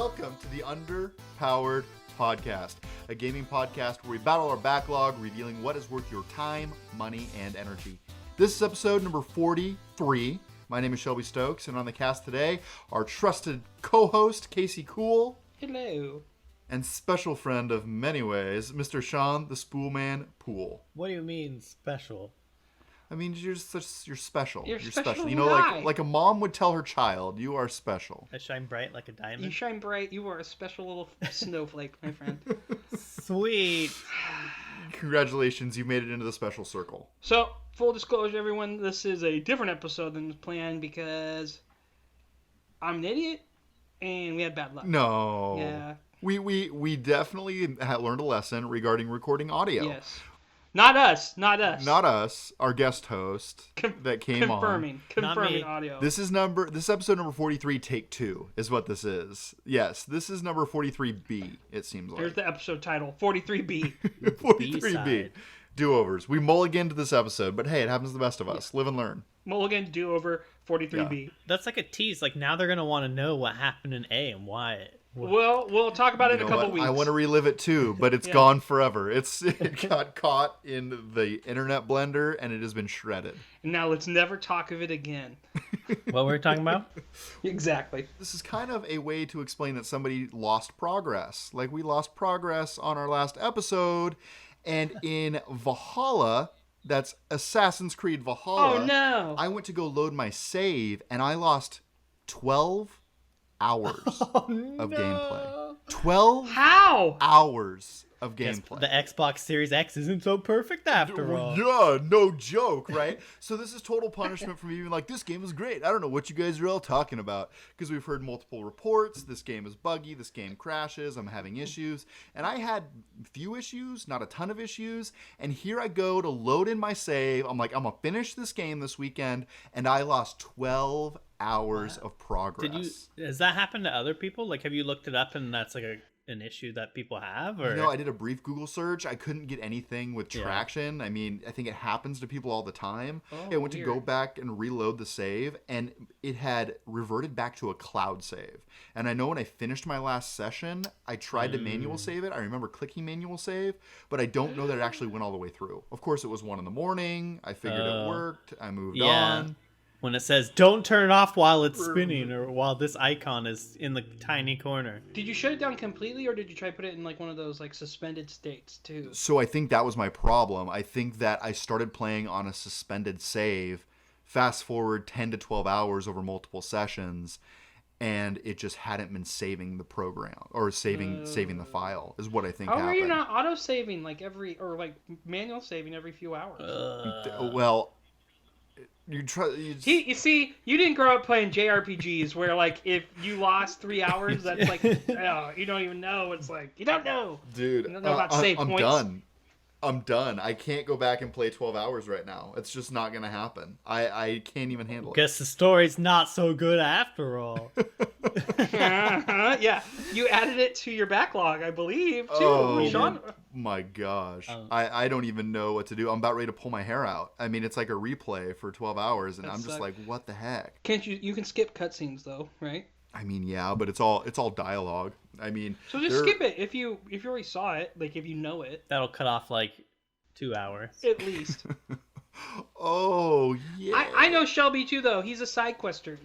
welcome to the Underpowered podcast, a gaming podcast where we battle our backlog, revealing what is worth your time, money, and energy. This is episode number 43. My name is Shelby Stokes, and on the cast today, our trusted co-host, Casey Cool. Hello. And special friend of many ways, Mr. Sean, the Spoolman Pool. What do you mean, special? I mean, you're special. You're special. You know, like a mom would tell her child, you are special. I shine bright like a diamond. You shine bright. You are a special little snowflake, my friend. Sweet. Congratulations, you made it into the special circle. So, full disclosure, everyone, this is a different episode than planned because I'm an idiot and we had bad luck. No. Yeah. We definitely learned a lesson regarding recording audio. Yes. Not us. Not us. Our guest host that came confirming on. Audio. This is episode number 43, take 2, is what this is. Yes, this is number 43B, it seems like. There's the episode title, 43B. 43B. Do-overs. We mulliganed this episode, but hey, it happens to the best of us. Live and learn. Mulligan, do-over, 43B. Yeah. That's like a tease. Like, now they're going to want to know what happened in A and why. Well, we'll talk about it in a couple weeks. I want to relive it too, but it's gone forever. It got caught in the internet blender, and it has been shredded. And now let's never talk of it again. What were we talking about? Exactly. This is kind of a way to explain that somebody lost progress. Like, we lost progress on our last episode, and in Valhalla, that's Assassin's Creed Valhalla. Oh, no. I went to go load my save, and I lost 12 hours of gameplay. 12 hours of gameplay. The Xbox Series X isn't so perfect after all. Yeah, no joke, right? So this is total punishment for me being like, this game is great. I don't know what you guys are all talking about. Because we've heard multiple reports. This game is buggy. This game crashes. I'm having issues. And I had few issues, not a ton of issues. And here I go to load in my save. I'm like, I'm going to finish this game this weekend. And I lost 12 hours of progress. Has that happened to other people? Like, have you looked it up and that's like an issue that people have? Or I did a brief Google search. I couldn't get anything with traction. I mean, I think it happens to people all the time. I went to go back and reload the save, and it had reverted back to a cloud save. And I know when I finished my last session, I tried to manual save it. I remember clicking manual save, but I don't know that it actually went all the way through. Of course, it was 1 a.m. I figured it worked. I moved on. When it says, don't turn it off while it's spinning or while this icon is in the tiny corner. Did you shut it down completely, or did you try to put it in like one of those like suspended states too? So I think that was my problem. I think that I started playing on a suspended save, fast forward 10 to 12 hours over multiple sessions, and it just hadn't been saving the program or saving the file is what I think happened. How are you not auto-saving like manual saving every few hours? Well... You see, you didn't grow up playing JRPGs where, like, if you lost 3 hours, that's like, you don't even know. It's like, you don't know. Dude, you don't know about save points. I'm done. I can't go back and play 12 hours right now. It's just not going to happen. I can't even handle it. Guess the story's not so good after all. Yeah, you added it to your backlog, I believe, too. Oh, Sean. My gosh. I don't even know what to do. I'm about ready to pull my hair out. I mean, it's like a replay for 12 hours, and I'm just like, what the heck? Can't you can skip cutscenes, though, right? I mean, yeah, but it's all dialogue. I mean, so just skip it if you already saw it, like if you know it. That'll cut off like 2 hours at least. Oh yeah. I know Shelby too, though. He's a side quester.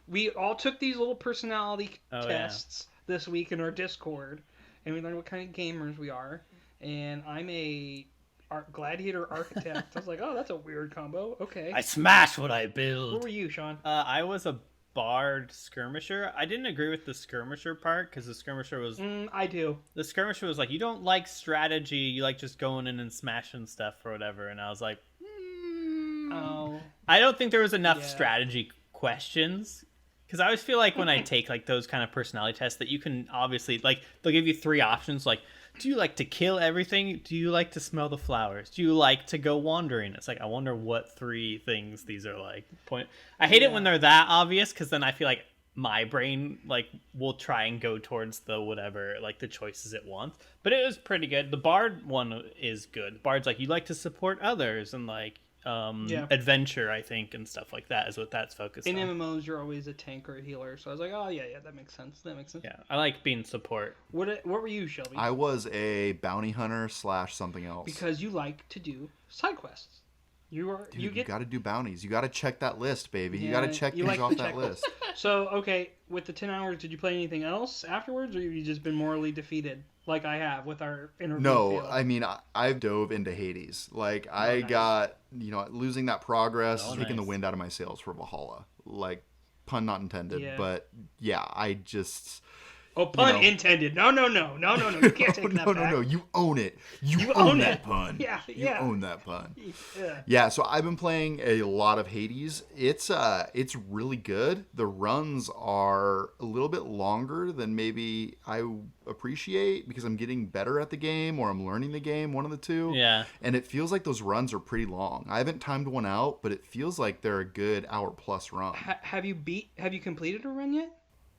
We all took these little personality tests this week in our Discord, and we learned what kind of gamers we are. And I'm a gladiator architect. I was like, oh, that's a weird combo. Okay. I smash what I build. What were you, Sean? I was a bard skirmisher. I didn't agree with the skirmisher part because the skirmisher was... I do. The skirmisher was like, you don't like strategy, you like just going in and smashing stuff or whatever. And I was like, oh. I don't think there was enough strategy questions. Because I always feel like when I take like those kind of personality tests that you can obviously, like, they'll give you 3 options, like, do you like to kill everything? Do you like to smell the flowers? Do you like to go wandering? It's like, I wonder what 3 things these are like. I hate it when they're that obvious, because then I feel like my brain like will try and go towards the whatever, like the choices it wants. But it was pretty good. The bard one is good. Bard's like, you like to support others, and like adventure, I think, and stuff like that is what that's focused on. In MMOs, you're always a tank or a healer, so I was like, oh yeah, that makes sense. Yeah, I like being support. What were you, Shelby? I was a bounty hunter / something else. Because you like to do side quests. You got to do bounties. You got to check that list, baby. You got to check things off that list. So, okay, with the 10 hours, did you play anything else afterwards, or have you just been morally defeated, like I have with our interview? No, field? I mean, I've dove into Hades. Like, I got, losing that progress, taking the wind out of my sails for Valhalla. Like, pun not intended, but yeah, I just... Oh, pun intended. No. You can't take that back. No. You own it. You own that pun. Yeah. You own that pun. Yeah, so I've been playing a lot of Hades. It's really good. The runs are a little bit longer than maybe I appreciate because I'm getting better at the game or I'm learning the game, one of the two. Yeah. And it feels like those runs are pretty long. I haven't timed one out, but it feels like they're a good hour-plus run. Have you completed a run yet?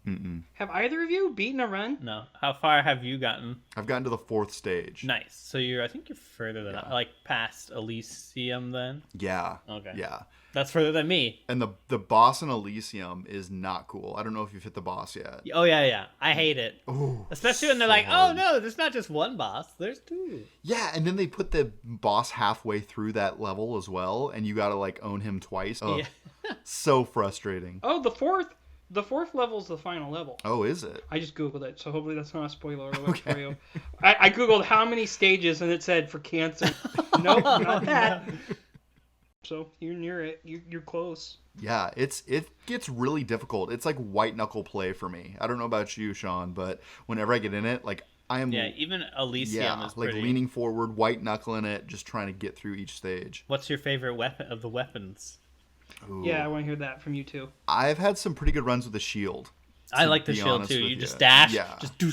Mm-mm. Have either of you beaten a run? No. How far have you gotten? I've gotten to the 4th stage. Nice. So I think you're further than like past Elysium then? Yeah. Okay. Yeah. That's further than me. And the boss in Elysium is not cool. I don't know if you've hit the boss yet. Oh, yeah. I hate it. Ooh, especially when they're like, hard. Oh, no, there's not just one boss. There's 2. Yeah, and then they put the boss halfway through that level as well, and you gotta, own him twice. Oh, yeah. So frustrating. Oh, the fourth level is the final level. Oh, is it? I just Googled it, so hopefully that's not a spoiler alert for you. I Googled how many stages, and it said for cancer. Nope, not that. So you're near it. You're close. Yeah, it gets really difficult. It's like white knuckle play for me. I don't know about you, Sean, but whenever I get in it, I am... Yeah, even Elysium is pretty... leaning forward, white knuckling it, just trying to get through each stage. What's your favorite weapon of the weapons? Ooh. Yeah, I want to hear that from you too. I've had some pretty good runs with the shield. I like the shield too. You just dash, just do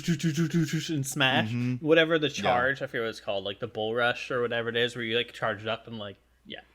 and smash. Whatever the charge, I forget what it's called, like the bull rush or whatever it is, where you charge it up and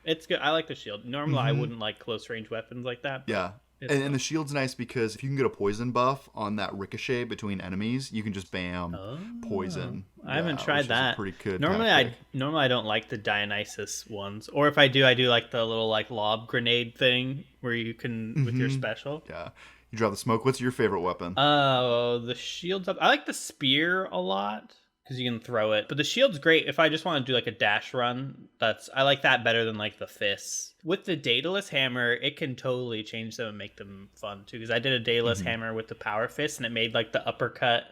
it's good. I like the shield. Normally I wouldn't like close range weapons like that. Yeah. And the shield's nice because if you can get a poison buff on that ricochet between enemies, you can just poison. I haven't tried that. Pretty good. Normally I don't like the Dionysus ones, or if I do like the little lob grenade thing where you can with your special. Yeah, you drop the smoke. What's your favorite weapon? The shield's up. I like the spear a lot because you can throw it, but the shield's great if I just want to do a dash run. I like that better than the fists. With the Daedalus hammer, it can totally change them and make them fun too. Because I did a Daedalus hammer with the power fist, and it made the uppercut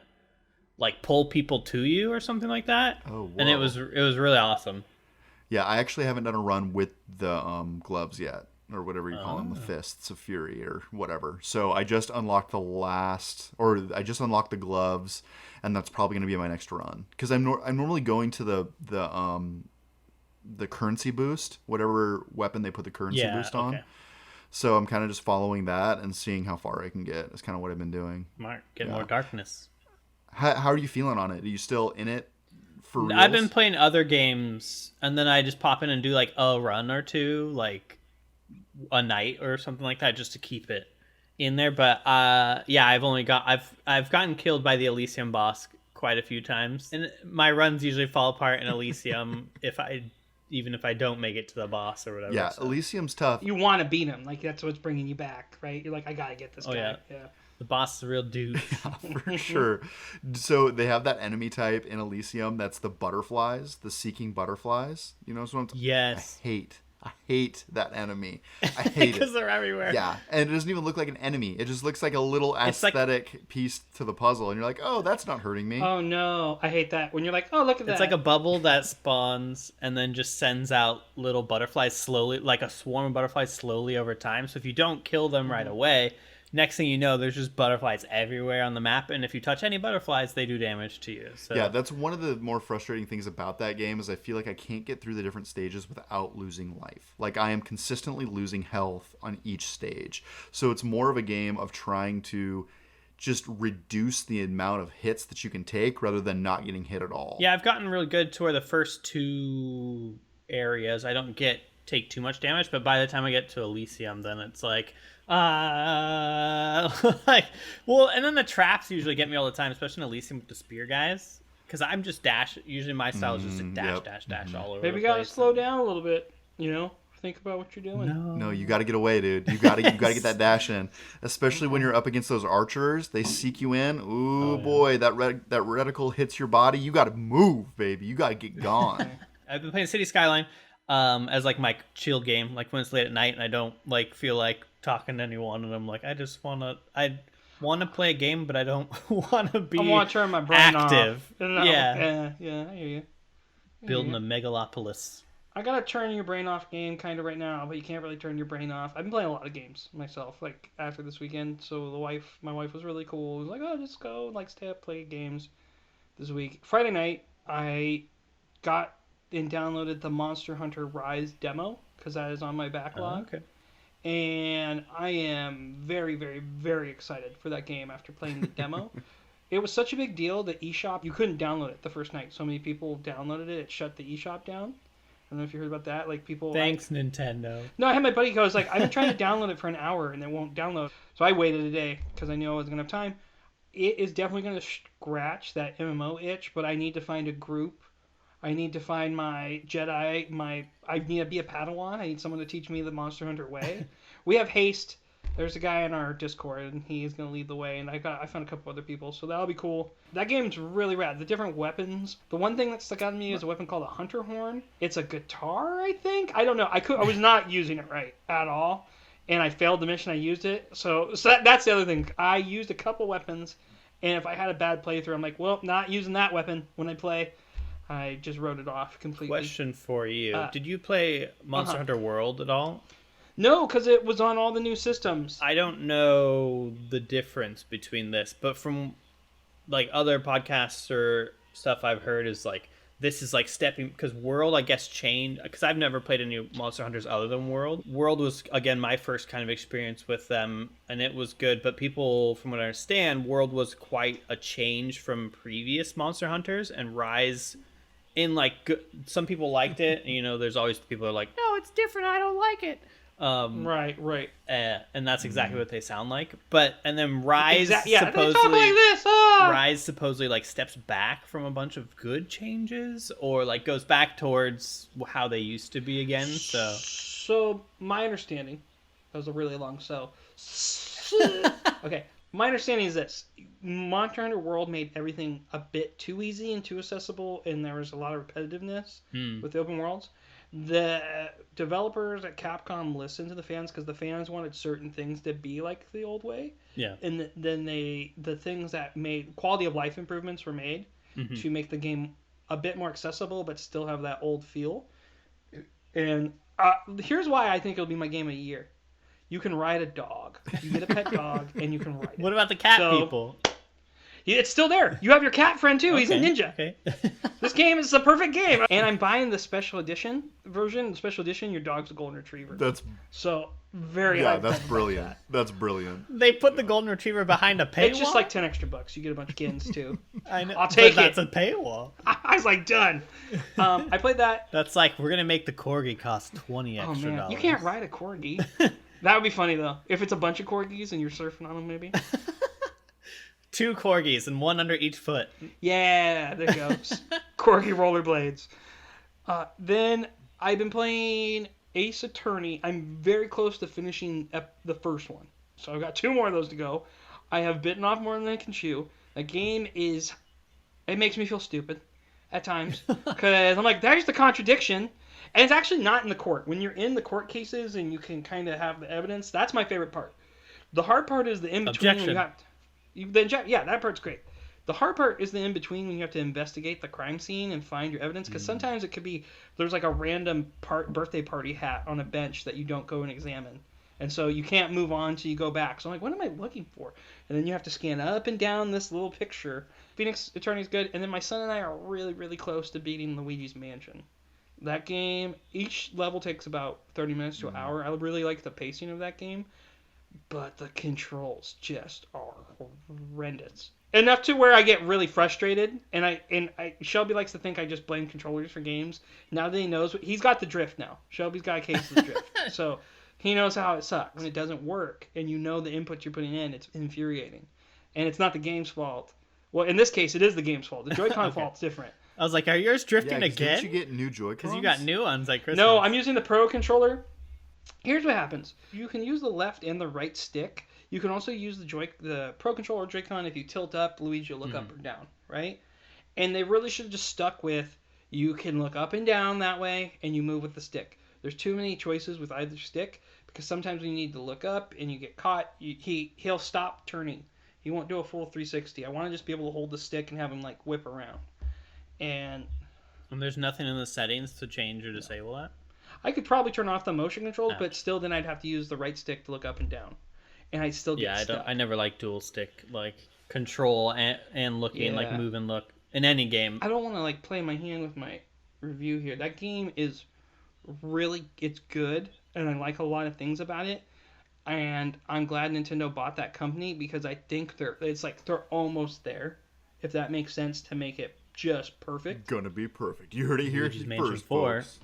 pull people to you or something like that. Oh, whoa. And it was really awesome. Yeah, I actually haven't done a run with the gloves yet, or whatever you call them, the fists of fury or whatever. So I just unlocked I just unlocked the gloves, and that's probably going to be my next run because I'm normally going to the currency boost, whatever weapon they put the currency boost on. Okay. So I'm kind of just following that and seeing how far I can get. That's kind of what I've been doing. Smart. Get more darkness. How are you feeling on it? Are you still in it for reals? I've been playing other games, and then I just pop in and do a run or two, a night or something like that, just to keep it in there. But I've gotten killed by the Elysium boss quite a few times, and my runs usually fall apart in Elysium even if I don't make it to the boss or whatever. Yeah, so. Elysium's tough. You want to beat him, that's what's bringing you back, right? You're I gotta get this guy. Yeah. The boss is a real dude. Yeah, for sure. So they have that enemy type in Elysium that's the butterflies, the seeking butterflies. You know what I'm talking about? Yes. I hate that enemy. I hate it. Because they're everywhere. Yeah, and it doesn't even look like an enemy. It just looks like a little aesthetic piece to the puzzle. And you're like, oh, that's not hurting me. Oh, no. I hate that. When you're like, oh, look at that. It's like a bubble that spawns and then just sends out little butterflies slowly, like a swarm of butterflies slowly over time. So if you don't kill them right away, next thing you know, there's just butterflies everywhere on the map, and if you touch any butterflies, they do damage to you. So. Yeah, that's one of the more frustrating things about that game is I feel like I can't get through the different stages without losing life. I am consistently losing health on each stage. So it's more of a game of trying to just reduce the amount of hits that you can take rather than not getting hit at all. Yeah, I've gotten really good to where the first 2 areas I don't take too much damage, but by the time I get to Elysium, then it's and then the traps usually get me all the time, especially in Elysium with the spear guys, because I'm just dash. Usually my style is just dash all over. Maybe the you gotta place. slow down a little bit, think about what you're doing. No, you got to get away, dude. You got to get that dash in, especially when you're up against those archers. They seek you in. Ooh, boy, that reticle hits your body. You got to move, baby. You got to get gone. I've been playing City Skyline as like my chill game, like when it's late at night and I don't like feel like talking to anyone, and I'm like, I want to play a game, but I don't want to be I want to turn my brain active. off. No. Yeah, I hear you. Building a megalopolis. I got a turn your brain off game kind of right now, but you can't really turn your brain off. I've been playing a lot of games myself, like after this weekend. So my wife was really cool. She was like, oh, just go, like stay up, play games this week. Friday night, I got and downloaded the Monster Hunter Rise demo because that is on my backlog. Okay. And I am very, very, very excited for that game after playing the demo. It was such a big deal, the eShop, you couldn't download it the first night. So many people downloaded it, it shut the eShop down. I don't know if you heard about that. Like people. Thanks, Nintendo. No, I had my buddy go, I was like, I've been trying to download it for an hour and it won't download. So I waited a day because I knew I wasn't going to have time. It is definitely going to scratch that MMO itch, but I need to find a group. I need to find my Jedi, I need to be a Padawan. I need someone to teach me the Monster Hunter way. We have haste. There's a guy in our Discord, and he's going to lead the way, and I found a couple other people, so that'll be cool. That game's really rad. The different weapons. The one thing that stuck out to me is a weapon called a Hunter Horn. It's a guitar, I think? I don't know. I was not using it right at all, and I failed the mission I used it. So that's the other thing. I used a couple weapons, and if I had a bad playthrough, I'm like, well, not using that weapon when I play. I just wrote it off completely. Question for you. Did you play Monster Hunter World at all? No, because it was on all the new systems. I don't know the difference between this, but from like other podcasts or stuff I've heard is like, this is like stepping, because World, I guess, changed, because I've never played any Monster Hunters other than World. World was, again, my first kind of experience with them, and it was good, but people, from what I understand, World was quite a change from previous Monster Hunters, and Rise, in like, some people liked it, and, you know, there's always people who are like, no, it's different, I don't like it. Right. And that's exactly what they sound like. And then Rise supposedly, like this. Rise supposedly like steps back from a bunch of good changes, or like goes back towards how they used to be again. So my understanding, that was a really long okay. My understanding is this: Monster Hunter World made everything a bit too easy and too accessible, and there was a lot of repetitiveness with the open worlds. The developers at Capcom listened to the fans because the fans wanted certain things to be like the old way. Yeah. And then the things that made quality of life improvements were made to make the game a bit more accessible but still have that old feel. And here's why I think it'll be my game of the year. You can ride a dog. You get a pet dog and you can ride it. What about the cat people? It's still there. You have your cat friend too. Okay, he's a ninja. Okay. This game is the perfect game. And I'm buying the special edition version. The special edition, your dog's a golden retriever. That's that's brilliant. That's brilliant. They put the golden retriever behind a paywall. It's just like $10 extra. You get a bunch of skins too. I know. I'll take That's a paywall. I was like, done. I played that. That's like, we're gonna make the corgi cost $20 extra. You can't ride a corgi. That would be funny though. If it's a bunch of corgis and you're surfing on them, maybe. 2 corgis and 1 under each foot. Yeah, there goes. Corgi rollerblades. Then I've been playing Ace Attorney. I'm very close to finishing the first one. So I've got 2 more of those to go. I have bitten off more than I can chew. The game it makes me feel stupid at times. Because I'm like, there's the contradiction. And it's actually not in the court. When you're in the court cases and you can kind of have the evidence, that's my favorite part. The hard part is the in-between. Objection. That part's great. The hard part is the in-between when you have to investigate the crime scene and find your evidence, because sometimes it could be there's like a random birthday party hat on a bench that you don't go and examine, and so you can't move on till you go back. So I'm like, what am I looking for? And then you have to scan up and down this little picture. Phoenix Attorney's good, and then my son and I are really, really close to beating Luigi's Mansion. That game, each level takes about 30 minutes to an hour. I really like the pacing of that game. But the controls just are horrendous. Enough to where I get really frustrated, and Shelby likes to think I just blame controllers for games. Now that he knows, he's got the drift now. Shelby's got a case of the drift. So he knows how it sucks. When it doesn't work, and you know the input you're putting in, it's infuriating. And it's not the game's fault. Well, in this case, it is the game's fault. The Joy-Con fault's different. I was like, are yours drifting again? Didn't you get new Joy-Cons? Because you got new ones like Christmas. No, I'm using the Pro controller. Here's what happens. You can use the left and the right stick. You can also use the Pro controller Joy-Con. If you tilt up, Luigi will look up or down, right? And they really should have just stuck with, you can look up and down that way, and you move with the stick. There's too many choices with either stick, because sometimes when you need to look up and you get caught, he'll stop turning. He won't do a full 360. I want to just be able to hold the stick and have him like whip around. And there's nothing in the settings to change or disable that? I could probably turn off the motion controls, but still then I'd have to use the right stick to look up and down. And I'd still get stuck. I never like dual stick, like control and looking, like move and look in any game. I don't want to like play my hand with my review here. That game is really, it's good, and I like a lot of things about it. And I'm glad Nintendo bought that company, because I think they're almost there, if that makes sense, to make it just perfect. Gonna be perfect. You heard it here first, folks.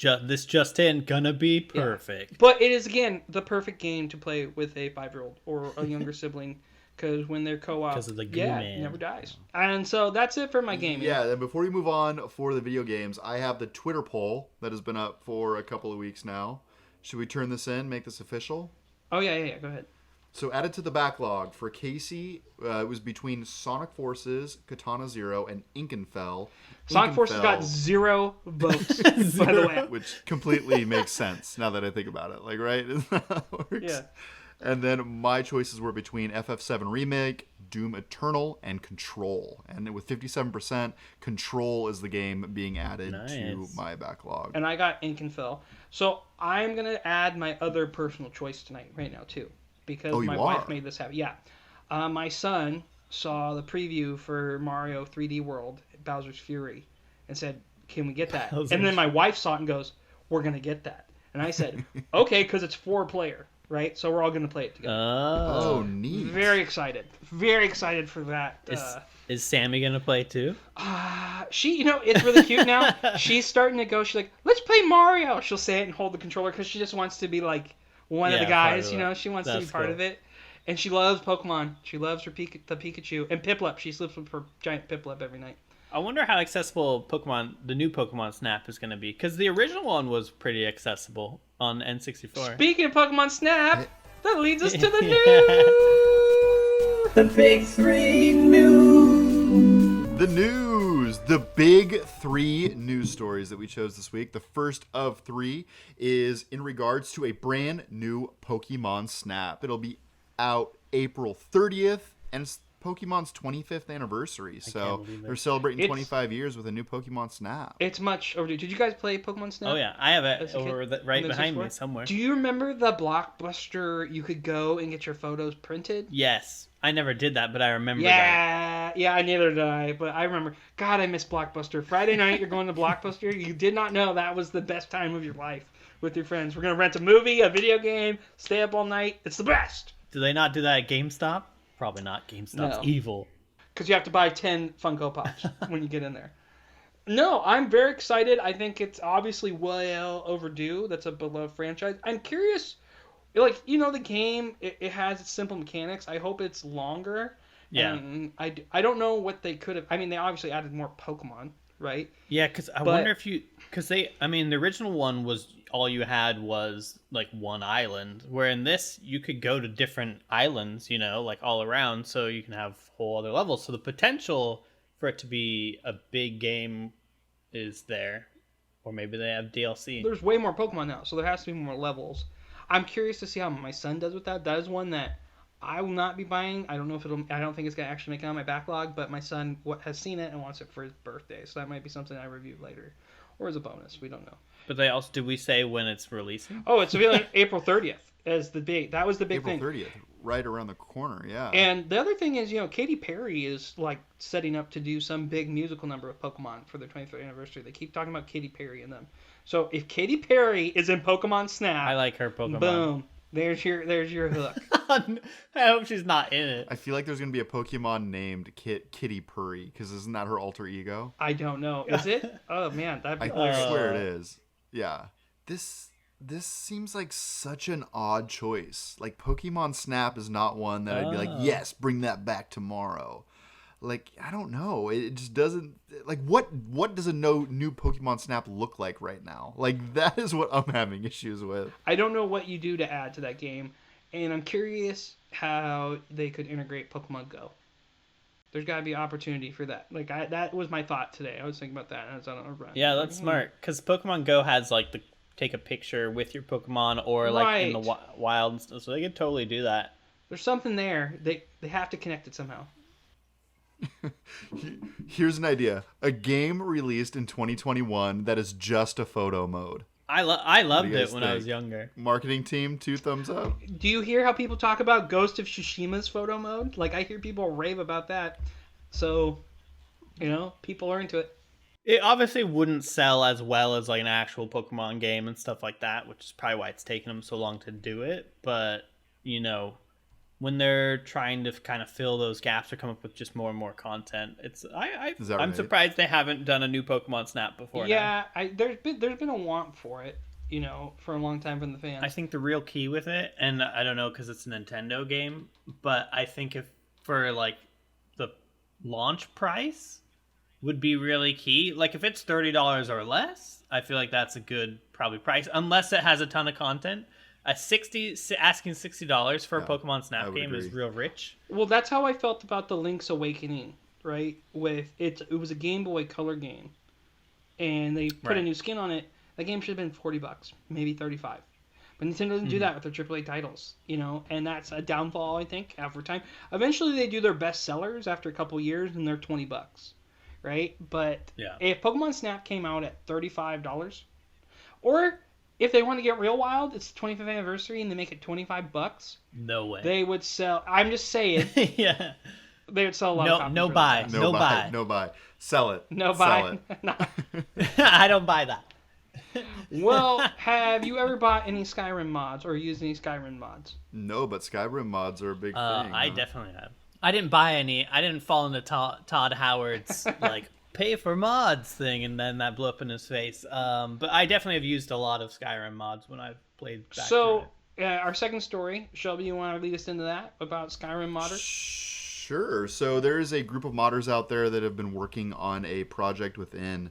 This just in, gonna be perfect. Yeah. But it is, again, the perfect game to play with a 5-year-old or a younger sibling, because when they're co-op, it never dies. And so that's it for my gaming. Yeah, and before we move on for the video games, I have the Twitter poll that has been up for a couple of weeks now. Should we turn this in, make this official? Oh, yeah, go ahead. So added to the backlog for Casey, it was between Sonic Forces, Katana Zero, and Inkenfell. Sonic Forces got 0 votes, by the way. Which completely makes sense now that I think about it. Like, right? Isn't that how it works? Yeah. And then my choices were between FF7 Remake, Doom Eternal, and Control. And with 57%, Control is the game being added to my backlog. And I got Inkenfell. So I'm going to add my other personal choice tonight, right now, too. Because my wife made this happen. Yeah. My son saw the preview for Mario 3D World, Bowser's Fury, and said, can we get that? And then my wife saw it and goes, we're going to get that. And I said, okay, because it's 4-player, right? So we're all going to play it together. Oh, neat. Very excited. Very excited for that. Is Sammy going to play too? She, it's really cute now. She's starting to go, she's like, let's play Mario. She'll say it and hold the controller because she just wants to be like one of the guys, she wants to be part of it. And she loves Pokemon. She loves the Pikachu. And Piplup. She sleeps with her giant Piplup every night. I wonder how accessible the new Pokemon Snap is going to be. Because the original one was pretty accessible on N64. Speaking of Pokemon Snap, that leads us to the news! The Big 3 News! The news! The big 3 news stories that we chose this week. The first of 3 is in regards to a brand new Pokemon Snap. It'll be out April 30th, and it's Pokemon's 25th anniversary. So they're celebrating 25 years with a new Pokemon Snap. It's much overdue. Did you guys play Pokemon Snap? Oh, yeah. I have it right behind me somewhere. Do you remember the Blockbuster you could go and get your photos printed? Yes. I never did that, but I remember that. Yeah, neither did I. But I remember. God, I miss Blockbuster. Friday night, you're going to Blockbuster. You did not know that was the best time of your life with your friends. We're going to rent a movie, a video game, stay up all night. It's the best. Do they not do that at GameStop? Probably not. GameStop's evil. Because you have to buy 10 Funko Pops when you get in there. No, I'm very excited. I think it's obviously well overdue. That's a beloved franchise. I'm curious. Like, the game, it has its simple mechanics. I hope it's longer. Yeah. And I don't know what they could have. I mean, they obviously added more Pokemon, right? Yeah, because I wonder if you... Because the original one was... all you had was like one island, where in this you could go to different islands, like all around, so you can have whole other levels. So the potential for it to be a big game is there, or maybe they have DLC. There's way more Pokemon now, so there has to be more levels. I'm curious to see how my son does with that. That is one that I will not be buying. I don't know if I don't think it's gonna actually make it on my backlog, but my son has seen it and wants it for his birthday, so that might be something I review later, or as a bonus. We don't know. But they also, did we say when it's releasing? Oh, it's revealing April 30th that was the big thing. April 30th, right around the corner, yeah. And the other thing is, Katy Perry is like setting up to do some big musical number with Pokemon for their 23rd anniversary. They keep talking about Katy Perry in them. So if Katy Perry is in Pokemon Snap, I like her Pokemon. Boom. There's your hook. I hope she's not in it. I feel like there's going to be a Pokemon named Kitty Purry, because isn't that her alter ego? I don't know. Is it? Oh, man. That'd be I swear it is. Yeah. This seems like such an odd choice. Like, Pokemon Snap is not one that I'd be like, yes, bring that back tomorrow. like, I don't know. It just doesn't, like, what does a new Pokemon Snap look like right now? Like, that is what I'm having issues with. I don't know what you do to add to that game, and I'm curious how they could integrate Pokemon Go. There's got to be opportunity for that. Like, that was my thought today. I was thinking about that as I was on a run. Yeah, that's smart, because Pokemon Go has, like, the take a picture with your Pokemon or, like, in the wild and stuff, so they could totally do that. There's something there. They have to connect it somehow. Here's an idea. A game released in 2021 that is just a photo mode. I loved it when I was younger. Marketing team, 2 thumbs up. Do you hear how people talk about Ghost of Tsushima's photo mode? Like, I hear people rave about that. So, people are into it. It obviously wouldn't sell as well as, like, an actual Pokemon game and stuff like that, which is probably why it's taken them so long to do it. But, when they're trying to kind of fill those gaps or come up with just more and more content, I'm surprised they haven't done a new Pokemon Snap before. Yeah, there's been a want for it, for a long time from the fans. I think the real key with it, and I don't know because it's a Nintendo game, but I think if for like the launch price would be really key. Like if it's $30 or less, I feel like that's a good probably price, unless it has a ton of content. Asking $60 for a Pokemon Snap game is real rich. Well, that's how I felt about the Link's Awakening, right? It was a Game Boy Color game, and they put a new skin on it. That game should have been $40, maybe $35. But Nintendo doesn't do that with their AAA titles, and that's a downfall, I think, after time. Eventually, they do their best sellers after a couple years, and they're $20, right? But if Pokemon Snap came out at $35, or if they want to get real wild, it's the 25th anniversary and they make it $25. No way. They would sell. I'm just saying. Yeah. They would sell a lot of copies. No buy. No buy. Sell it. No buy. I don't buy that. Well, have you ever bought any Skyrim mods or used any Skyrim mods? No, but Skyrim mods are a big thing. I definitely have. I didn't buy any. I didn't fall into Todd Howard's like pay for mods thing, and then that blew up in his face. But I definitely have used a lot of Skyrim mods when I've played back through it. Our second story, Shelby, you want to lead us into that about Skyrim modders? Sure. So there is a group of modders out there that have been working on a project within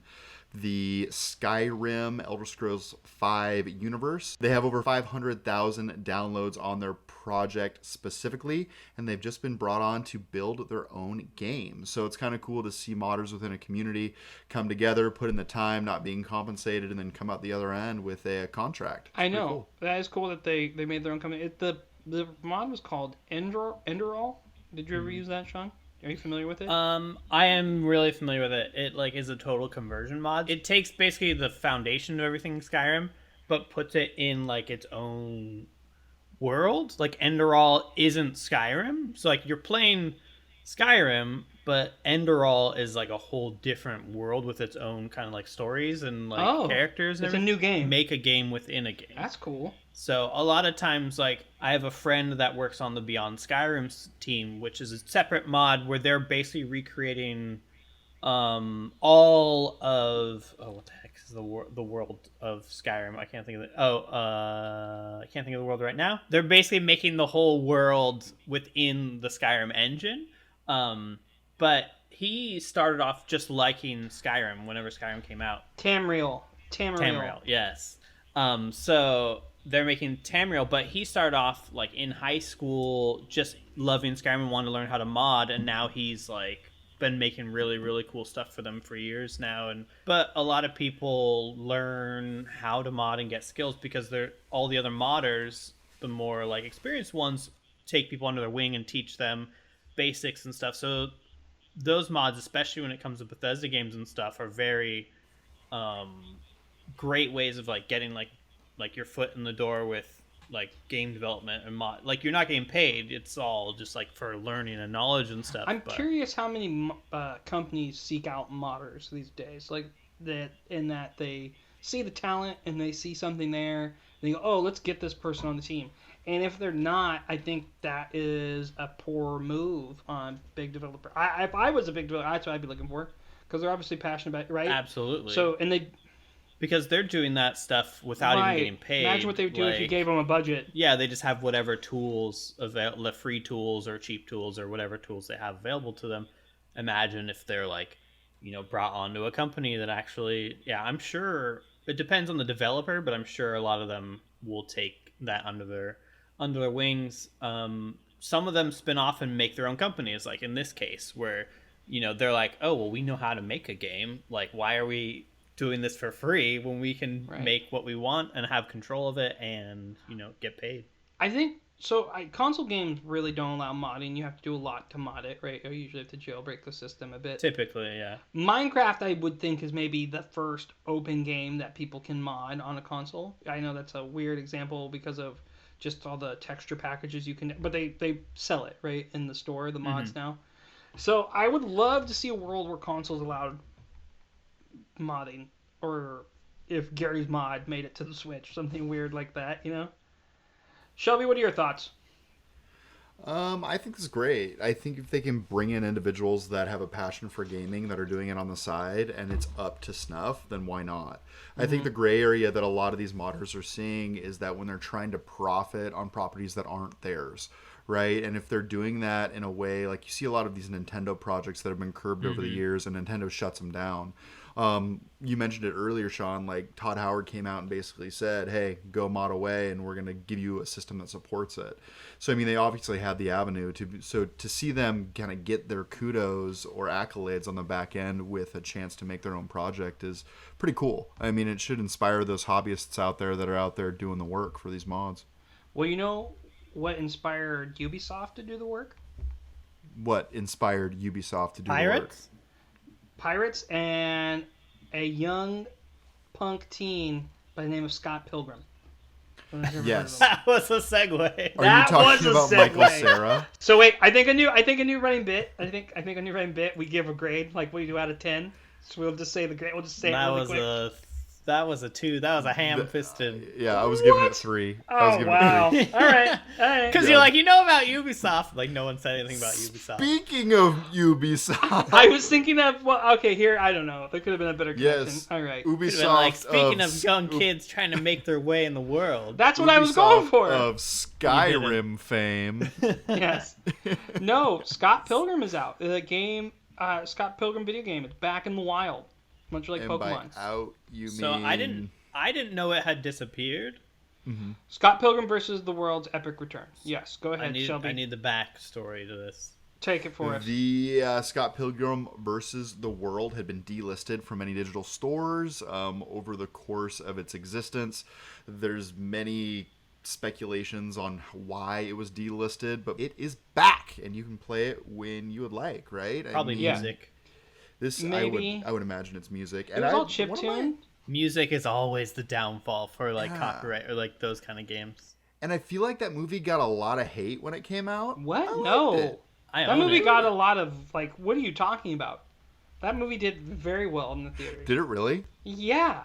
the Skyrim Elder Scrolls V universe. They have over 500,000 downloads on their project specifically, and they've just been brought on to build their own game. So it's kind of cool to see modders within a community come together, put in the time, not being compensated, and then come out the other end with a contract. I know. Cool. That is cool that they made their own company. The mod was called Enderall. Did you ever use that, Sean? Are you familiar with it? I am really familiar with it. It like is a total conversion mod. It takes basically the foundation of everything in Skyrim, but puts it in like its own world. Like Enderall isn't Skyrim, so like you're playing Skyrim, but Enderall is like a whole different world with its own kind of like stories and like characters. And it's a new game. Make a game within a game. That's cool. So a lot of times, like I have a friend that works on the Beyond Skyrim team, which is a separate mod where they're basically recreating all of what the heck is the world of Skyrim? I can't think of it. I can't think of the world right now. They're basically making the whole world within the Skyrim engine. But he started off just liking Skyrim whenever Skyrim came out. Tamriel, yes. So they're making Tamriel, but he started off like in high school just loving Skyrim and wanted to learn how to mod, and now he's like been making really, really cool stuff for them for years now. But a lot of people learn how to mod and get skills because they're all the other modders, the more like experienced ones, take people under their wing and teach them basics and stuff. So those mods, especially when it comes to Bethesda games and stuff, are very great ways of like getting like your foot in the door with like game development and mod. Like you're not getting paid; it's all just like for learning and knowledge and stuff. I'm curious how many companies seek out modders these days. Like that, in that they see the talent and they see something there. And they go, "Oh, let's get this person on the team." And if they're not, I think that is a poor move on big developer. If I was a big developer, that's what I'd be looking for, because they're obviously passionate about it, right? Absolutely. So because they're doing that stuff without even getting paid. Imagine what they would do if you gave them a budget. Yeah, they just have whatever tools, the free tools or cheap tools or whatever tools they have available to them, imagine if they're like, brought onto a company that actually, I'm sure it depends on the developer, but I'm sure a lot of them will take that under their wings. Some of them spin off and make their own companies, like in this case, where they're like, oh well, we know how to make a game. Like, why are we doing this for free when we can make what we want and have control of it and get paid? I think so. Console games really don't allow modding. You have to do a lot to mod it, right? You usually have to jailbreak the system a bit. Typically, yeah. Minecraft, I would think, is maybe the first open game that people can mod on a console. I know that's a weird example because of just all the texture packages you can, but they sell it right in the store, the mods now. So I would love to see a world where consoles allowed modding, or if Gary's Mod made it to the Switch, something weird like that, Shelby, what are your thoughts? I think this is great. I think if they can bring in individuals that have a passion for gaming that are doing it on the side and it's up to snuff, then why not? I think the gray area that a lot of these modders are seeing is that when they're trying to profit on properties that aren't theirs, right? And if they're doing that in a way, like you see a lot of these Nintendo projects that have been curbed over the years and Nintendo shuts them down. You mentioned it earlier, Sean, like Todd Howard came out and basically said, hey, go mod away and we're going to give you a system that supports it. So, I mean, they obviously have the avenue to see them kind of get their kudos or accolades on the back end with a chance to make their own project is pretty cool. I mean, it should inspire those hobbyists out there that are out there doing the work for these mods. Well, you know what inspired Ubisoft to do the work? What inspired Ubisoft to do Pirates? the work? Pirates and a young punk teen by the name of Scott Pilgrim. Yes. That was a segue. Are you talking about Michael Cera? So wait, I think a new running bit. I think a new running bit. We give a grade, like what do you do out of 10. So we'll just say the grade. We'll just say that it really was quick. That was a 2. That was a ham-fisted. Yeah, I was giving it 3. Oh, wow. All right. Because you're like, about Ubisoft. Like, no one said anything about Ubisoft. Speaking of Ubisoft. I was thinking of, here, I don't know. There could have been a better connection. Yes. All right. Ubisoft. Like, speaking of young kids trying to make their way in the world. That's what I was going for. Of Skyrim fame. Yes. No, Scott Pilgrim is out. The game, Scott Pilgrim video game. It's back in the wild. Much like and Pokemon. By out, you so mean... I didn't know it had disappeared. Mm-hmm. Scott Pilgrim versus the World's Epic Return. Yes, go ahead, Shelby. I need the backstory to this. Take it for us. The Scott Pilgrim versus the World had been delisted from many digital stores over the course of its existence. There's many speculations on why it was delisted, but it is back, and you can play it when you would like, right? Probably music. This Maybe. I would imagine it's music. It was all chiptune. Music is always the downfall for copyright or like those kind of games. And I feel like that movie got a lot of hate when it came out. What? No. That movie got a lot of what are you talking about? That movie did very well in the theater. Did it really? Yeah.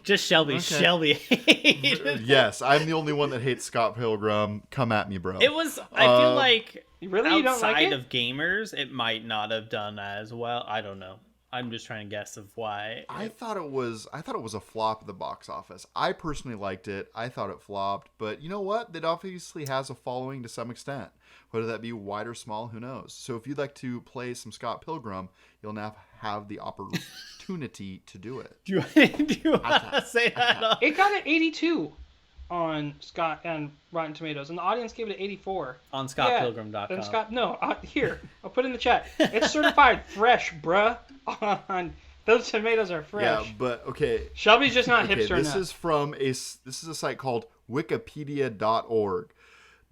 Just Shelby. Okay. Shelby hated. Yes, I'm the only one that hates Scott Pilgrim. Come at me, bro. It was. I feel like really you don't like it? Outside of gamers, it might not have done as well. I don't know. I'm just trying to guess of why. I thought it was a flop at the box office. I personally liked it. I thought it flopped, but you know what? It obviously has a following to some extent. Whether that be wide or small, who knows? So if you'd like to play some Scott Pilgrim, you'll now have the opportunity to do it. Do you want to say that? It got an 82 on Scott and Rotten Tomatoes, and the audience gave it an 84 on ScottPilgrim.com. And here I'll put it in the chat. It's certified fresh, bruh. Those tomatoes are fresh. Yeah, but okay. Shelby's just not hipster enough. This is a site called Wikipedia.org.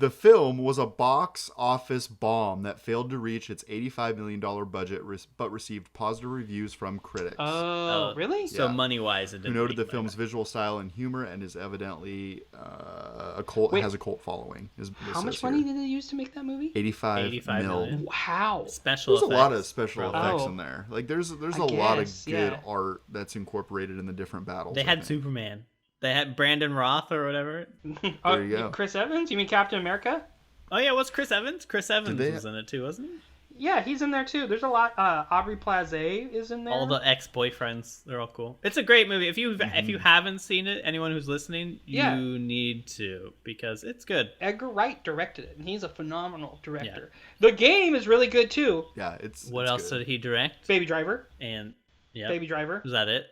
The film was a box office bomb that failed to reach its $85 million budget, but received positive reviews from critics. Oh, really? So yeah. Money-wise, it didn't. Who noted the film's visual style and humor, and is evidently has a cult following. How much money did they use to make that movie? 85 million. Wow. Special There's a lot of special effects in there. Like there's a lot of good art that's incorporated in the different battles. They had Superman. They had Brandon Roth or whatever. There you go. Chris Evans? You mean Captain America? Oh yeah, what's Chris Evans? Chris Evans was in it too, wasn't he? Yeah, he's in there too. There's a lot. Aubrey Plaza is in there. All the ex-boyfriends, they're all cool. It's a great movie. If you haven't seen it, anyone who's listening, you need to, because it's good. Edgar Wright directed it, and he's a phenomenal director. Yeah. The game is really good too. Yeah, it's. What else did he direct? Baby Driver. And yeah, Baby Driver. Was that it?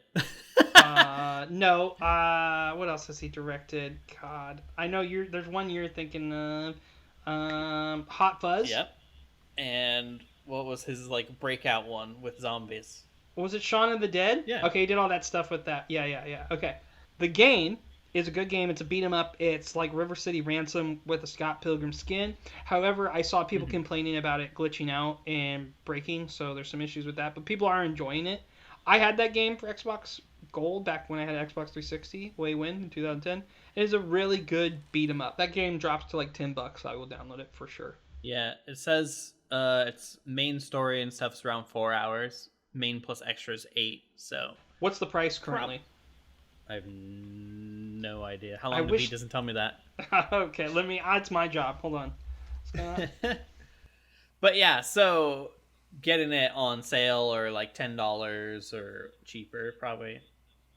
No. What else has he directed? God, I know there's one you're thinking of. Hot Fuzz. Yep. And what was his like breakout one with zombies? Was it Shaun of the Dead? Yeah. Okay, he did all that stuff with that. Yeah. Okay. The Game is a good game. It's a beat 'em up. It's like River City Ransom with a Scott Pilgrim skin. However, I saw people complaining about it glitching out and breaking, so there's some issues with that. But people are enjoying it. I had that game for Xbox Gold back when I had Xbox 360 way when in 2010. It is a really good beat 'em up. That game drops to like $10. I will download it for sure. Yeah, it says its main story and stuff's around 4 hours. Main plus extras 8. So what's the price currently? I have no idea. How long the beat doesn't tell me that. Okay, it's my job. Hold on. But yeah, so getting it on sale or like $10 or cheaper probably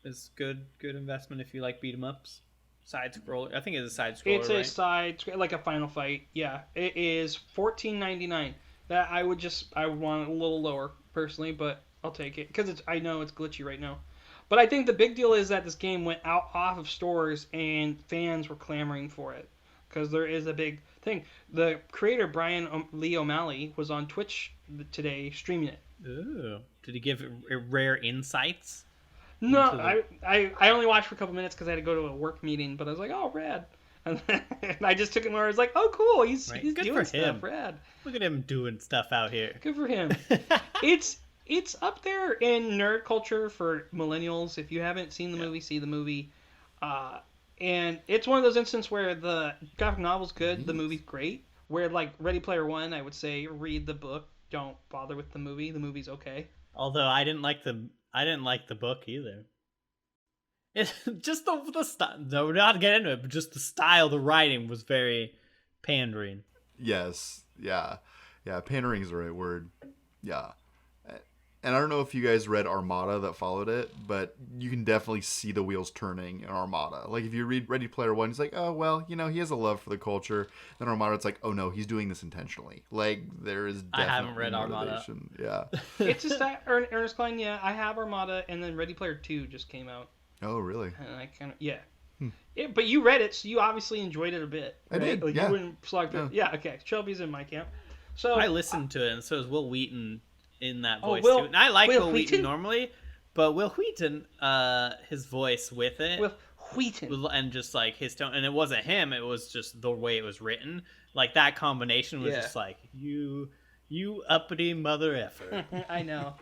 is good investment if you like beat 'em ups. Side scroller. I think it's a side scroller. It's a side, like a Final Fight. Yeah, it is $14.99. That I would want it a little lower personally, but I'll take it because I know it's glitchy right now. But I think the big deal is that this game went off of stores and fans were clamoring for it because there is a big thing. The creator Brian Lee O'Malley was on Twitch today streaming it. Ooh, did he give rare insights? No, I only watched for a couple minutes because I had to go to a work meeting, but I was like, oh, rad. And I just took it where I was like, oh, cool, he's good doing for stuff, him. rad. Look at him doing stuff out here. Good for him. It's up there in nerd culture for millennials. If you haven't seen the movie, see the movie. And it's one of those instances where the graphic novel's good, the movie's great. Where, like, Ready Player One, I would say read the book, don't bother with the movie. The movie's okay. Although I didn't like the book either. It's just the style. No, we're not get into it, but just the style, the writing was very pandering. Yes, yeah. Pandering is the right word. Yeah, and I don't know if you guys read Armada that followed it, but you can definitely see the wheels turning in Armada. Like if you read Ready Player One, it's like, oh well, he has a love for the culture. Then Armada, it's like, oh no, he's doing this intentionally. Like there is definitely I haven't read motivation. Armada. Yeah, it's just that Ernest Cline. Yeah, I have Armada, and then Ready Player 2 just came out. Oh really? And I kind of yeah, but you read it, so you obviously enjoyed it a bit. Right? I did. Like yeah. You wouldn't slog through. Yeah. Okay. Shelby's in my camp. So I listened to it, and so is Will Wheaton in that voice Will, too. And I like Will Wheaton Wheaton normally, but Will Wheaton, his voice with it, Will Wheaton, and just like his tone, and it wasn't him; it was just the way it was written. Like that combination was just like you uppity mother effer. I know.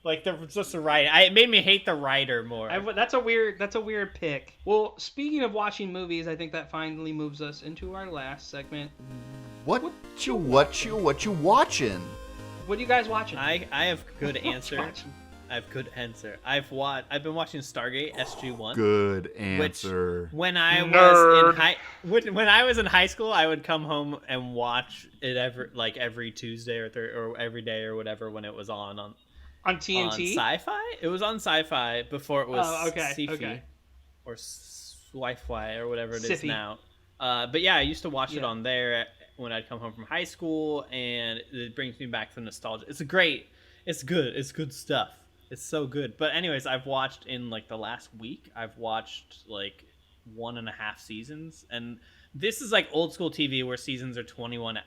Like just the writer. It made me hate the writer more. That's a weird pick. Well, speaking of watching movies, I think that finally moves us into our last segment. What you watching? What are you guys watching? I have good answer. I've been watching Stargate Sg1. Good answer. Which, when I was in high school, I would come home and watch it every Tuesday or every day or whatever when it was on TNT? On Sci-Fi? It was on Sci-Fi before it was Sci-Fi or Wi-Fi or whatever it is now. But yeah, I used to watch it on there when I'd come home from high school, and it brings me back to nostalgia. It's good stuff. It's so good. But anyways, I've watched in like the last week, I've watched like 1.5 seasons, and this is like old school TV where seasons are 21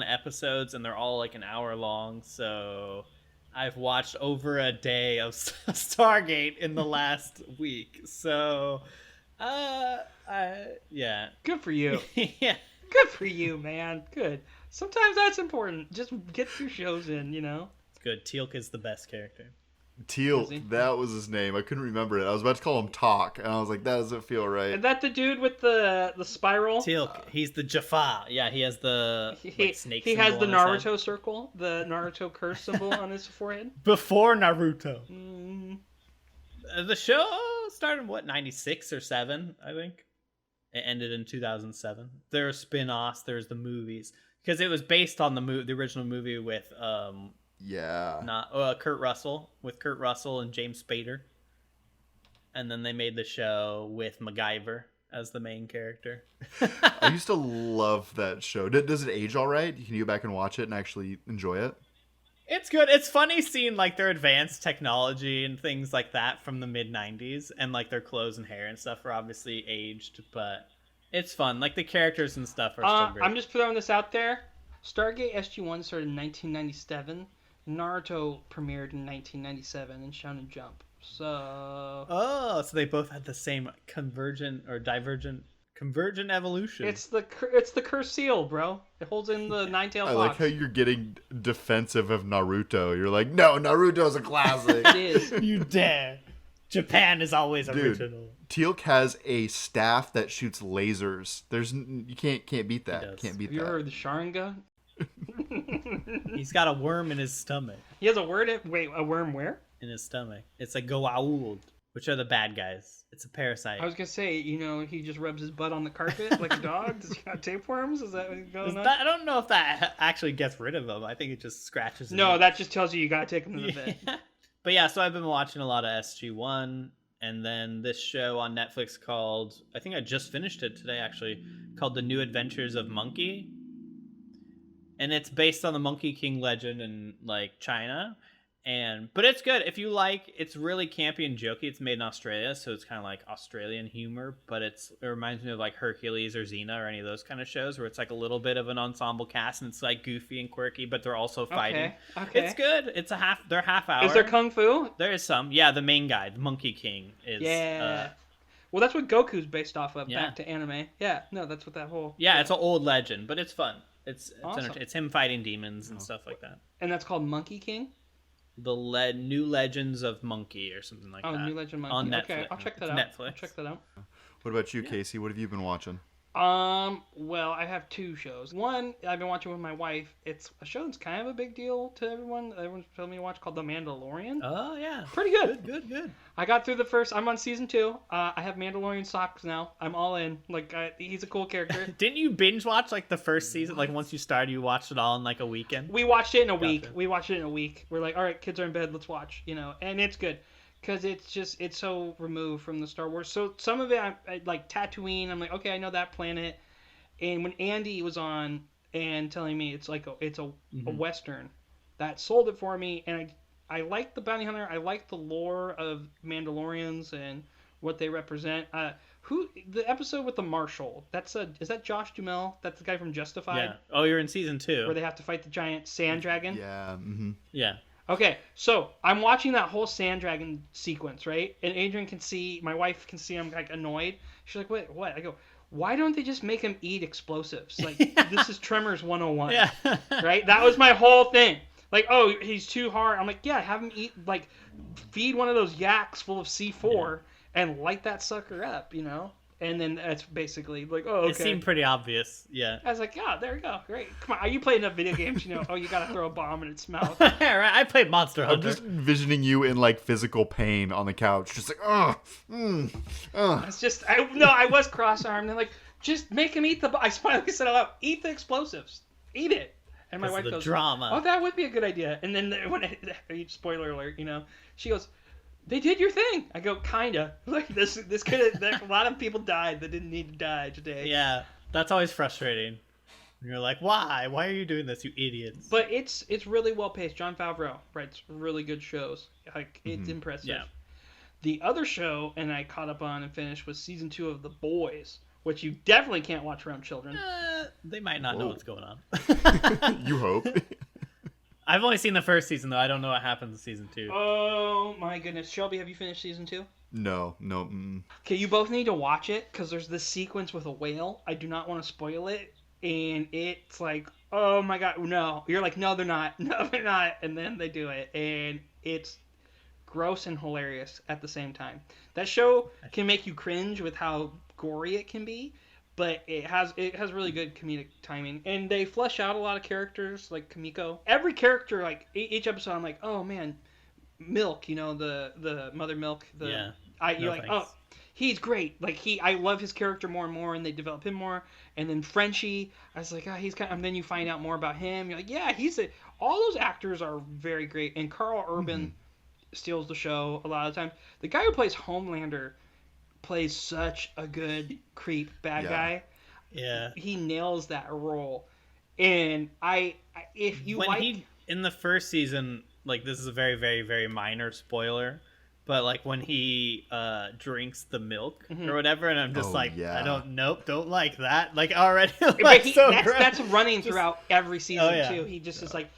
episodes and they're all like an hour long. So I've watched over a day of Stargate in the last week. So, yeah. Good for you. Yeah. Good for you, man. Good. Sometimes that's important. Just get your shows in, It's good. Teal'c is the best character. Teal'c, that was his name. I couldn't remember it. I was about to call him Talk, and I was like, that doesn't feel right. Is that the dude with the spiral? Teal'c, he's the Jaffa. Yeah, he has the snake. He has the Naruto circle, the Naruto curse symbol on his forehead. Before Naruto. Mm. The show started in 96 or 7, I think. It ended in 2007. There are spin-offs. There's the movies. Because it was based on the original movie with Kurt Russell and James Spader, and then they made the show with MacGyver as the main character. I used to love that show. Does it age all right? Can you go back and watch it and actually enjoy it? It's good. It's funny seeing like their advanced technology and things like that from the mid 90s, and like their clothes and hair and stuff are obviously aged, but it's fun. Like the characters and stuff are still great. I'm just throwing this out there. Stargate Sg1 started in 1997. Naruto premiered in 1997 in Shonen Jump. So they both had the same convergent evolution. It's the cursed seal, bro. It holds in the nine-tailed fox. I like how you're getting defensive of Naruto. You're like, no, Naruto's a classic. It is. You dare. Japan is always original. Teal'c has a staff that shoots lasers. You can't beat that. Can't beat Have you heard of the Sharingan? He's got a worm in his stomach. He has a worm where? In his stomach. It's a Goa'uld, which are the bad guys. It's a parasite. I was gonna say, he just rubs his butt on the carpet like a dog. Does he got tapeworms? Is that what's going on? I don't know if that actually gets rid of them. I think it just scratches. No, that just tells you gotta take him to the vet. But yeah, so I've been watching a lot of SG1, and then this show on Netflix called, I think I just finished it today actually, called The New Adventures of Monkey. And it's based on the Monkey King legend in like China. But it's good. If you like, it's really campy and jokey. It's made in Australia, so it's kind of like Australian humor, but it reminds me of like Hercules or Xena or any of those kind of shows where it's like a little bit of an ensemble cast and it's like goofy and quirky, but they're also fighting. Okay. It's good. They're half hour. Is there kung fu? There is some. Yeah, the main guy, the Monkey King is. Yeah. Well, that's what Goku's based off of, back to anime. Yeah, no, that's what that whole... Yeah, it's an old legend, but it's fun. It's awesome. It's him fighting demons and stuff like that. And that's called Monkey King? The New Legends of Monkey or something like that. Oh, New Legend Monkey. On Netflix. Okay, I'll check that out. Netflix. I'll check that out. What about you, Casey? What have you been watching? Well, I have two shows. One, I've been watching with my wife. It's a show that's kind of a big deal to everyone. Everyone's telling me to watch, called The Mandalorian. Oh, yeah. Pretty good. Good. I got through the first. I'm on season 2. I have Mandalorian socks now. I'm all in. Like, he's a cool character. Didn't you binge watch like the first season? Like once you started, you watched it all in like a weekend? We watched it in a week. We're like, all right, kids are in bed. Let's watch. And it's good. Because it's so removed from the Star Wars. So some of it, I like Tatooine. I'm like, okay, I know that planet. And when Andy was on and telling me it's a Western, that sold it for me. And I like the bounty hunter. I like the lore of Mandalorians and what they represent. The episode with the Marshal? Is that Josh Duhamel? That's the guy from Justified. Yeah. Oh, you're in season 2. Where they have to fight the giant sand dragon. Yeah. Mm-hmm. Yeah. Okay, so I'm watching that whole sand dragon sequence, right? And Adrian can see, my wife can see I'm like annoyed. She's like, wait, what? I go, why don't they just make him eat explosives? Like, this is Tremors 101. Yeah. Right? That was my whole thing. Like, oh, he's too hard. I'm like, yeah, have him eat, like, feed one of those yaks full of C4 and light that sucker up, And then that's basically like, oh, okay. It seemed pretty obvious, yeah. I was like, yeah, there we go, great. Come on, you play enough video games, you gotta throw a bomb in its mouth. Right, I played Monster Hunter. I'm just envisioning you in like physical pain on the couch, just like, It's just, I was cross-armed and like, just make him eat I finally said out loud, eat the explosives, eat it. And my wife goes, drama. Oh, that would be a good idea. And then spoiler alert, she goes, they did your thing. I go, kinda. Like this could have. A lot of people died that didn't need to die today. Yeah, that's always frustrating. You're like, why? Why are you doing this, you idiots? But it's really well paced. Jon Favreau writes really good shows. Like it's impressive. Yeah. The other show, and I caught up on and finished, was season 2 of The Boys, which you definitely can't watch around children. They might not know what's going on. You hope. I've only seen the first season, though. I don't know what happens in season 2. Oh, my goodness. Shelby, have you finished season 2? No. Okay, you both need to watch it, because there's this sequence with a whale. I do not want to spoil it. And it's like, oh, my God, no. You're like, no, they're not. No, they're not. And then they do it. And it's gross and hilarious at the same time. That show can make you cringe with how gory it can be. But it has really good comedic timing, and they flesh out a lot of characters like Kamiko. Every character, like each episode, I'm like, oh man, Milk, the mother Milk. You're like, oh, he's great. Like I love his character more and more, and they develop him more. And then Frenchie, I was like, he's kind of, and then you find out more about him. You're like, yeah, all those actors are very great. And Carl Urban steals the show a lot of the time. The guy who plays Homelander plays such a good creep bad guy. Yeah. He nails that role. And if you in the first season, like, this is a very, very, very minor spoiler, but like when he drinks the milk or whatever, and I'm just I don't like that. Like, already, like, that's running throughout every season too. He just is like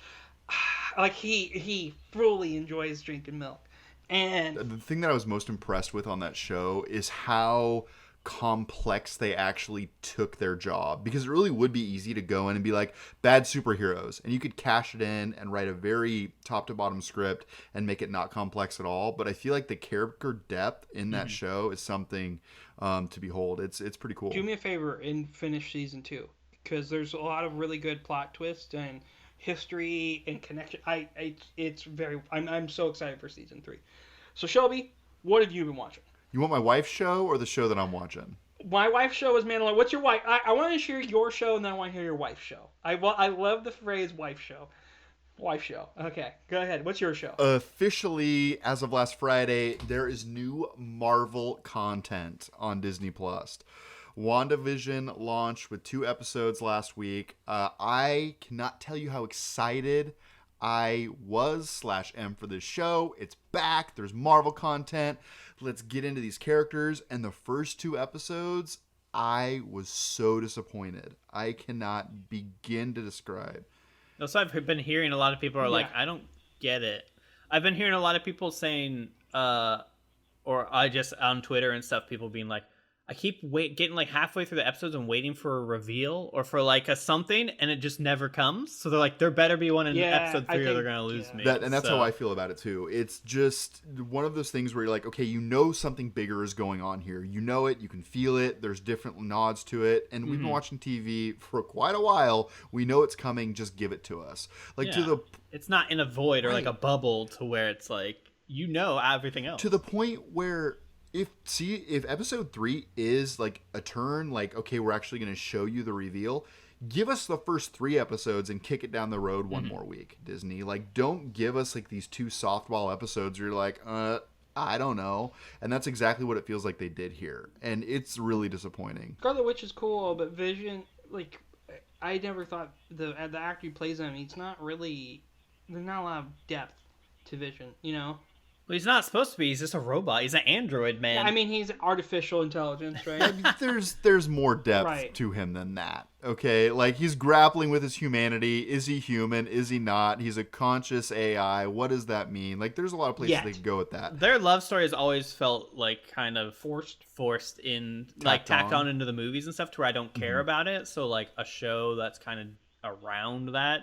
he fully enjoys drinking milk. And the thing that I was most impressed with on that show is how complex they actually took their job, because it really would be easy to go in and be like, bad superheroes, and you could cash it in and write a very top to bottom script and make it not complex at all. But I feel like the character depth in that show is something to behold. It's pretty cool. Do me a favor and finish season 2, because there's a lot of really good plot twists and history and connection. I'm so excited for season 3. So Shelby, what have you been watching? You want my wife's show or the show that I'm watching? My wife's show is Mandalorian. What's your wife? I want to hear your show, and then I want to hear your wife's show. I love the phrase wife show. Wife show. Okay, go ahead. What's your show? Officially, as of last Friday, there is new Marvel content on Disney+. WandaVision launched with 2 episodes last week. I cannot tell you how excited I was/am for this show. It's back. There's Marvel content. Let's get into these characters. And the first 2 episodes, I was so disappointed. I cannot begin to describe. Also, I've been hearing a lot of people are like, I don't get it. I've been hearing a lot of people saying, or I just on Twitter and stuff, people being like, I keep getting like halfway through the episodes and waiting for a reveal or for like a something, and it just never comes. So they're like, there better be one in episode 3 or they're going to lose me. And that's how I feel about it too. It's just one of those things where you're like, okay, you know something bigger is going on here. You know it. You can feel it. There's different nods to it. And we've been watching TV for quite a while. We know it's coming. Just give it to us. It's not in a void or like a bubble to where it's like, you know, everything else. To the point where if episode 3 is like a turn, like, okay, we're actually going to show you the reveal, give us the first 3 episodes and kick it down the road one more week, Disney. Like, don't give us like these 2 softball episodes where you're like, I don't know. And that's exactly what it feels like they did here. And it's really disappointing. Scarlet Witch is cool, but Vision, like, I never thought the actor who plays him, there's not a lot of depth to Vision, you know? Well, he's not supposed to be. He's just a robot. He's an android, man. Yeah, I mean, he's artificial intelligence, right? There's more depth to him than that. Okay, like, he's grappling with his humanity. Is he human? Is he not? He's a conscious AI. What does that mean? Like, there's a lot of places they could go with that. Their love story has always felt like kind of forced in, like tacked on into the movies and stuff, to where I don't care about it. So like a show that's kind of around that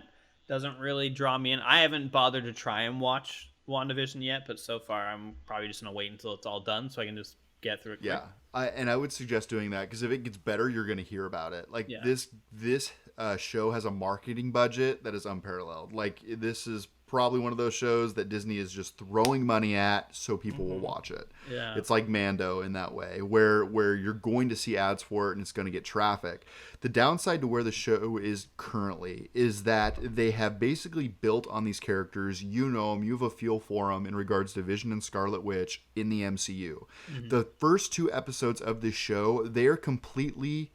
doesn't really draw me in. I haven't bothered to try and watch WandaVision yet, but so far I'm probably just gonna wait until it's all done so I can just get through it quick. I would suggest doing that, because if it gets better, you're gonna hear about it. Like, this show has a marketing budget that is unparalleled. Like, this is probably one of those shows that Disney is just throwing money at so people will watch it. It's like Mando in that way, where you're going to see ads for it and it's going to get traffic. The downside to where the show is currently is that they have basically built on these characters. You know them, you have a feel for them in regards to Vision and Scarlet Witch in the MCU. The first 2 episodes of this show, they are completely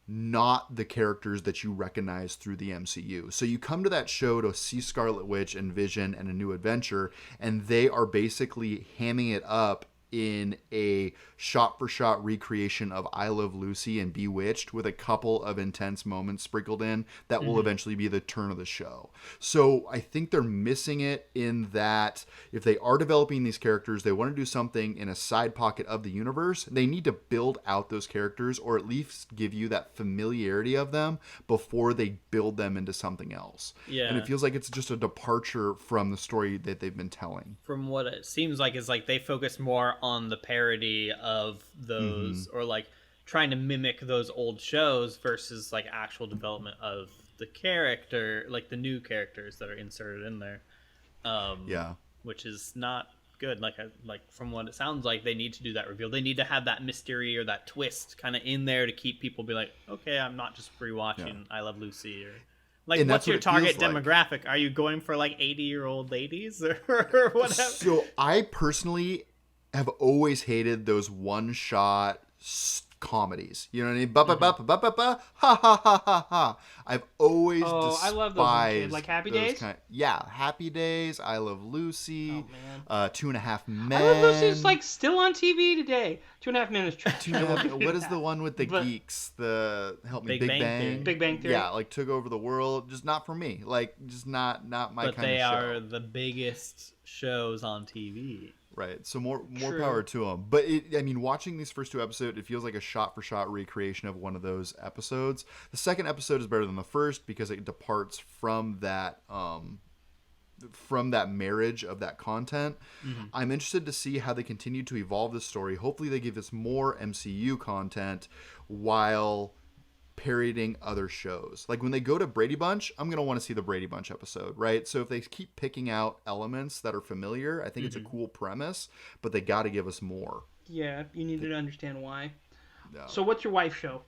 not the characters that you recognize through the MCU. So you come to that show to see Scarlet Witch and Vision and a new adventure, and they are basically hamming it up in a shot-for-shot recreation of I Love Lucy and Bewitched, with a couple of intense moments sprinkled in that will eventually be the turn of the show. So I think they're missing it in that if they are developing these characters, they want to do something in a side pocket of the universe, they need to build out those characters, or at least give you that familiarity of them before they build them into something else. And it feels like it's just a departure from the story that they've been telling. From what it seems like is like they focus more on the parody of those, or like trying to mimic those old shows versus like actual development of the character, like the new characters that are inserted in there. Which is not good. Like from what it sounds like, they need to do that reveal. They need to have that mystery or that twist kind of in there to keep people be like, okay, I'm not just rewatching I Love Lucy or like, what's your target demographic? Are you going for like 80-year-old ladies or whatever? So I personally have always hated those one-shot comedies. You know what I mean? Ba ba ba ba ba ba ha ha ha ha ha. I've always despised I love those. Like Happy Days? Happy Days. I Love Lucy. Oh, man. 2.5 Men. I Love Lucy is like still on TV today. 2.5 Men is trash. What is the one with the geeks? Big Bang. Big Bang Theory. Yeah, like took over the world. Just not for me. Like just not my kind of show. But they are the biggest shows on TV. Right, so more power to them. But watching these first 2 episodes, it feels like a shot-for-shot recreation of one of those episodes. The second episode is better than the first because it departs from that marriage of that content. Mm-hmm. I'm interested to see how they continue to evolve this story. Hopefully, they give us more MCU content while parodying other shows. Like when they go to Brady Bunch, I'm going to want to see the Brady Bunch episode, right? So if they keep picking out elements that are familiar, I think it's a cool premise, but they got to give us more. Yeah, you need to understand why. No. So what's your wife's show?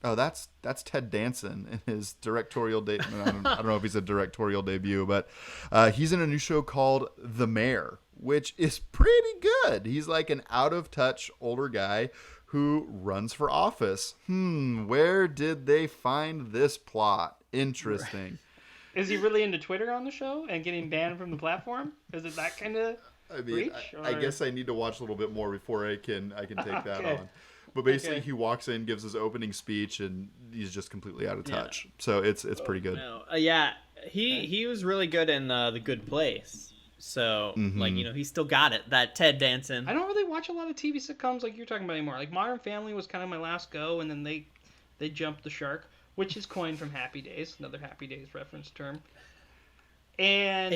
Oh, that's Ted Danson in his directorial debut. I don't know if he's a directorial debut, but he's in a new show called The Mayor, which is pretty good. He's like an out-of-touch older guy who runs for office. Where did they find this plot? Interesting. Is he really into Twitter on the show and getting banned from the platform? Is it that kind of reach? I guess I need to watch a little bit more before I can take that on. But basically, he walks in, gives his opening speech, and he's just completely out of touch. Yeah. So it's pretty good. No. He was really good in The Good Place. So, he still got it. That Ted Danson. I don't really watch a lot of TV sitcoms like you're talking about anymore. Like Modern Family was kind of my last go, and then they jumped the shark, which is coined from Happy Days, another Happy Days reference term. And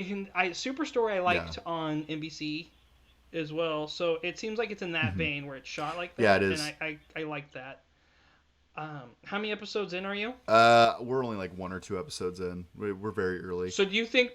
Superstore I liked on NBC as well. So it seems like it's in that vein where it's shot like that. Yeah, it is. And I like that. How many episodes in are you? We're only like 1 or 2 episodes in. We're very early. So do you think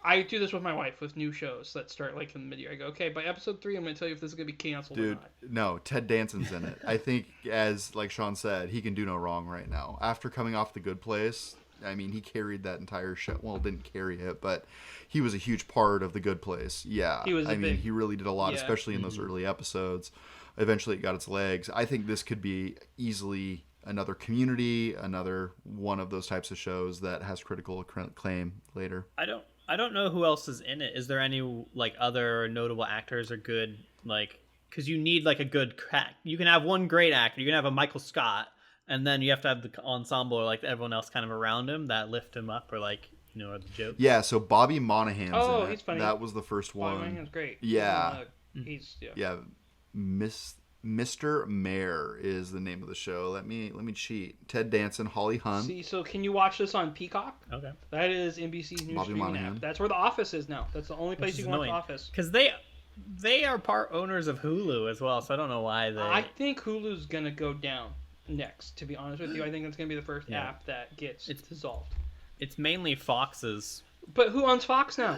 I do this with my wife with new shows that start like in the mid-year? I go, okay, by episode 3, I'm going to tell you if this is going to be canceled or not. No, Ted Danson's in it. I think, as like Sean said, he can do no wrong right now. After coming off The Good Place, he carried that entire show. Well, didn't carry it, but he was a huge part of The Good Place. Yeah, he really did a lot, especially in those early episodes. Eventually, it got its legs. I think this could be easily another Community, another one of those types of shows that has critical acclaim later. I don't know who else is in it. Is there any like other notable actors or good because you need like a good crack. You can have one great actor. You can have a Michael Scott, and then you have to have the ensemble or like everyone else kind of around him that lift him up or or the jokes. Yeah, so Bobby Monahan's in it. He's funny. That was the first one. Bobby Monahan's great. Yeah. Yeah. Mr. Mayor is the name of the show. Let me cheat. Ted Danson, Holly Hunt. See, so can you watch this on Peacock? Okay. That is NBC's new streaming app. That's where The Office is now. That's the only place you can watch The Office. Because they are part owners of Hulu as well, so I don't know why they... I think Hulu's going to go down next, to be honest with you. I think it's going to be the first app that gets dissolved. It's mainly Fox's... But who owns Fox now?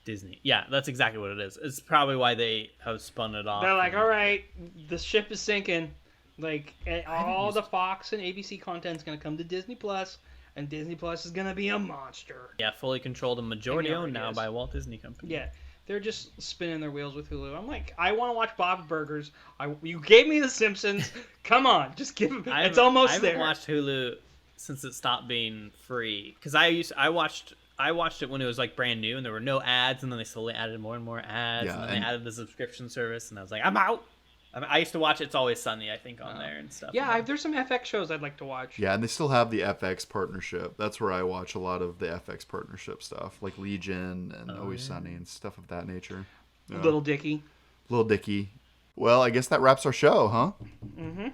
Disney. Yeah, that's exactly what it is. It's probably why they have spun it off. They're like, all right, the ship is sinking. Like, all the Fox and ABC content's going to come to Disney Plus, and Disney Plus is going to be a monster. Yeah, fully controlled and majority owned now by Walt Disney Company. Yeah, they're just spinning their wheels with Hulu. I'm like, I want to watch Bob's Burgers. You gave me The Simpsons. Come on, just give it. It's almost there. I haven't watched Hulu since it stopped being free. Because I watched it when it was like brand new and there were no ads, and then they slowly added more and more ads, and then they added the subscription service, and I was like, I'm out. I used to watch It's Always Sunny, I think, on there and stuff. Yeah, there's some FX shows I'd like to watch. Yeah, and they still have the FX partnership. That's where I watch a lot of the FX partnership stuff, like Legion and Always Sunny and stuff of that nature. Yeah. Little Dicky. Well, I guess that wraps our show, huh? Mm-hmm.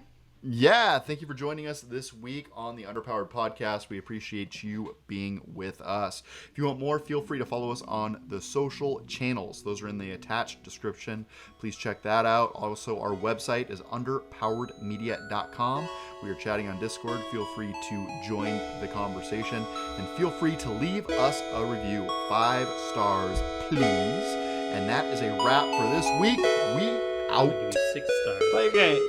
Yeah, thank you for joining us this week on the Underpowered podcast. We appreciate you being with us. If you want more, feel free to follow us on the social channels. Those are in the attached description. Please check that out. Also, our website is underpoweredmedia.com. We are chatting on Discord. Feel free to join the conversation and feel free to leave us a review. 5 stars, please. And that is a wrap for this week. We out. I'll give you 6 stars. Play a game.